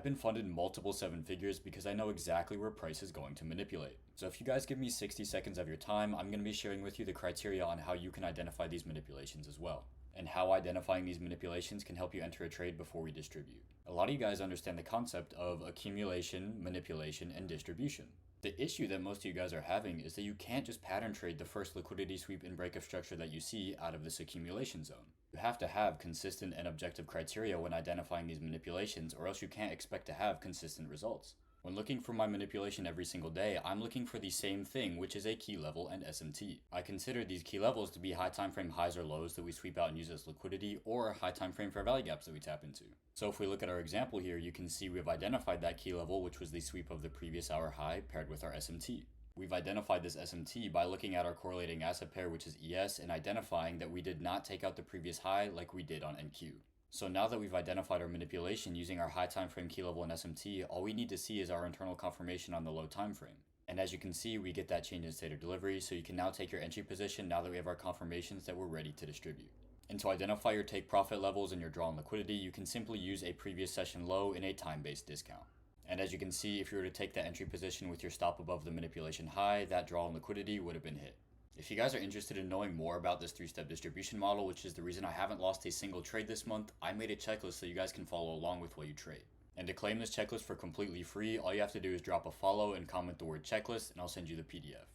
I've been funded multiple seven figures because I know exactly where price is going to manipulate. So if you guys give me 60 seconds of your time, I'm going to be sharing with you the criteria on how you can identify these manipulations as well, and how identifying these manipulations can help you enter a trade before we distribute. A lot of you guys understand the concept of accumulation, manipulation, and distribution. The issue that most of you guys are having is that you can't just pattern trade the first liquidity sweep and breakup structure that you see out of this accumulation zone. You have to have consistent and objective criteria when identifying these manipulations, or else you can't expect to have consistent results. When looking for my manipulation every single day, I'm looking for the same thing, which is a key level and SMT. I consider these key levels to be high time frame highs or lows that we sweep out and use as liquidity, or high time frame fair value gaps that we tap into. So if we look at our example here, you can see we've identified that key level, which was the sweep of the previous hour high paired with our SMT. We've identified this SMT by looking at our correlating asset pair, which is ES, and identifying that we did not take out the previous high like we did on NQ. So now that we've identified our manipulation using our high time frame key level and SMT, all we need to see is our internal confirmation on the low time frame. And as you can see, we get that change in state of delivery, so you can now take your entry position now that we have our confirmations that we're ready to distribute. And to identify your take profit levels and your draw on liquidity, you can simply use a previous session low in a time-based discount. And as you can see, if you were to take that entry position with your stop above the manipulation high, that draw on liquidity would have been hit. If you guys are interested in knowing more about this 3-step distribution model, which is the reason I haven't lost a single trade this month, I made a checklist so you guys can follow along with what you trade. And to claim this checklist for completely free, all you have to do is drop a follow and comment the word checklist, and I'll send you the PDF.